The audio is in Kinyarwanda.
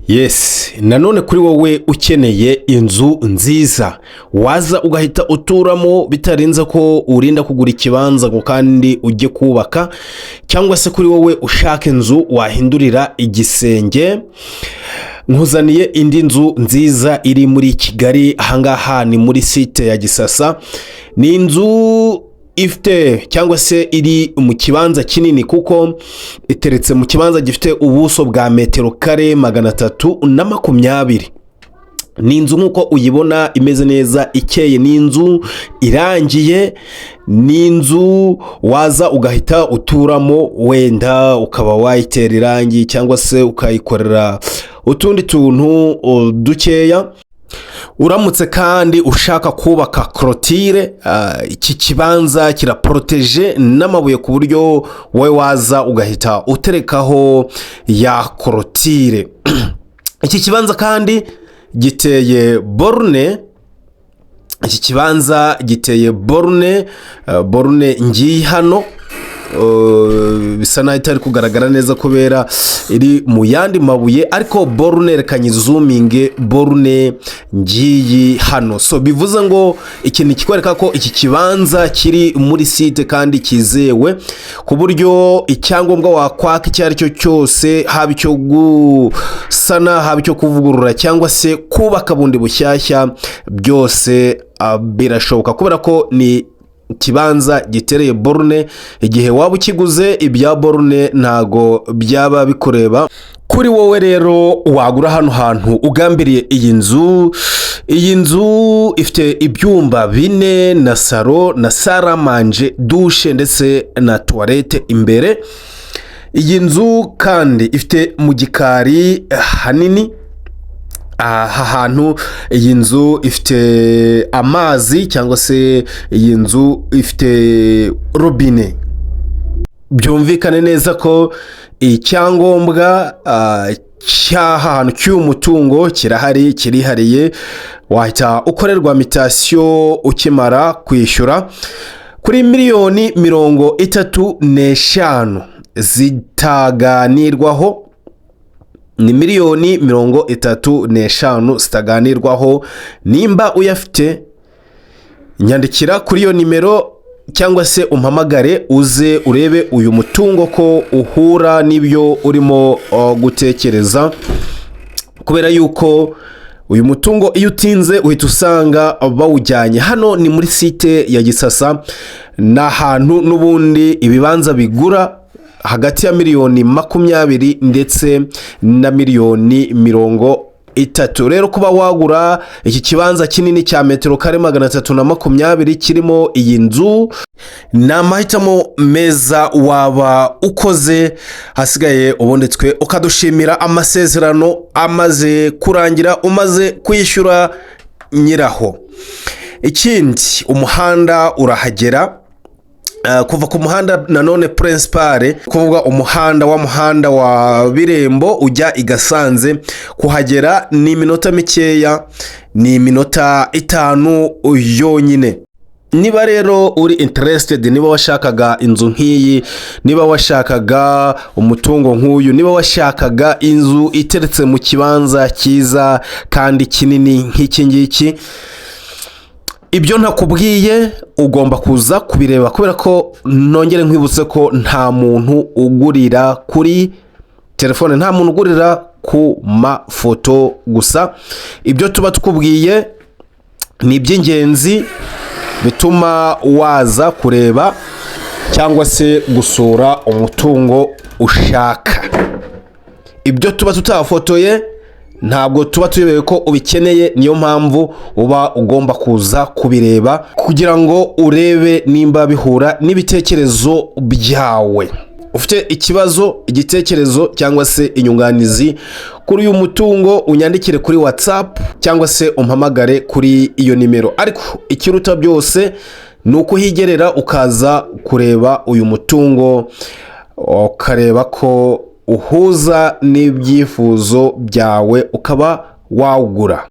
Yes, nanone kuri wowe ukeneye inzu nziza waza ugahita uturamo bitarenze ko urinda kugura ikibanza ngo kandi ujye kubaka, cyangwa se kuri wowe ushaka inzu wahindurira igisenge, nkuzaniye indi nzu nziza iri muri Kigali. Ahangaha ni muri site ya Gisasa. Ni inzu ifite cyangwa se iri mu kibanza kinini kuko iteretse mu kibanza gifite ubuso bwa metero kare 320. Ni inzu nkuko uyibona imeze neza, ikeye, ni inzu irangiye, ni inzu waza ugahita uturamo, wenda ukaba wayitera irangi cyangwa se ukayikorera utundi tuntu dukeya. Uramutse kandi ushaka kubaka clôture, iki kibanza kiraproteje n'amabuye ku buryo wowe waza ugahita uterekaho ya clôture. Iki kibanza kandi giteye borne, iki kibanza giteye borne ngiyi hano, bisa naho itari kugaragara neza kubera iri mu yandi mabuye, ariko borne reka nyizuminge, borne ngiyi hano. So bivuze ngo ikintu kikwereka ko iki kibanza kiri muri site kandi kizewe, ku buryo icyangombwa wakwaka icyo ari cyo cyose, haba icyo gusana, haba icyo kuvugurura cyangwa se kubaka bundi bushyashya, byose birashoboka kubera ko ni kibanza gitereye borne. Igihe waba ukiguze ibya borne ntago byaba bikureba. Kuri wowe rero wagura hano hantu ugambiriye iyi nzu. Iyi nzu ifite ibyumba 4 na salo na salle à manger, douche ndetse na toilette imbere. Iyi nzu kandi ifite mu gikari hanini. Aha hantu iyi nzu ifite amazi cyangwa se iyi nzu ifite robine. Byumvikane neza ko icyangombwa cy'ahantu cy'uyu mutungo kirahari, kirihariye. Wahita ukorerwa mutation ukimara kwishyura kuri miliyoni 35 zitaganirwaho. Ni miliyoni 35 zitaganirwaho. Nimba uyafite nyandikira kuri iyo nimero cyangwa se umpamagare uze urebe uyu mutungo ko uhura n'ibyo urimo gutekereza, kubera yuko uyu mutungo iyo utinze uhita usanga bawujyanye. Hano ni muri site ya Gisasa, na ahantu n'ubundi ibibanza bigura hagati ya miliyoni 20 ndetse na miliyoni 30. Rero kuba wagura iki kibanza kinini cya metero kare 320 kirimo iyi nzu, ni amahitamo meza waba ukoze. Hasigaye ubundi twe ukadushimira amasezerano amaze kurangira, umaze kwishyura nyiraho. Ikindi, umuhanda urahagera. Kuva ku muhanda nanone principale, kuvuga umuhanda wa Birembo ujya i Gasanze, kuhagera ni iminota mikeya, ni iminota 5 yonyine. Niba rero uri interested, niba washakaga inzu nk'iyi, niba washakaga umutungo nk'uyu, niba washakaga inzu iteretse mu kibanza cyiza kandi kinini nk'iki ngiki, ibyo ntakubwiye ugomba kuza kubireba, kubera ko nongere nkwibutse ko nta muntu ugurira kuri telefone, nta muntu ugurira ku mafoto gusa. Ibyo tuba tukubwiye ni iby'ingenzi bituma waza kureba cyangwa se gusura umutungo ushaka. Ibyo tuba tutafotoye ntabwo tuba tuyobeye ko ubikeneye, niyo mpamvu uba ugomba kuza kubireba kugira ngo urebe nimba bihura n'ibitekerezo byawe. Ufite ikibazo, igitekerezo cyangwa se inyunganizi kuri uyu mutungo, unyandikire kuri WhatsApp cyangwa se umpamagare kuri iyo nimero. Ariko ikiruta byose ni ukuhigerera ukaza kureba uyu mutungo, ukareba ko uhuza n'ibyifuzo byawe ukaba wawugura.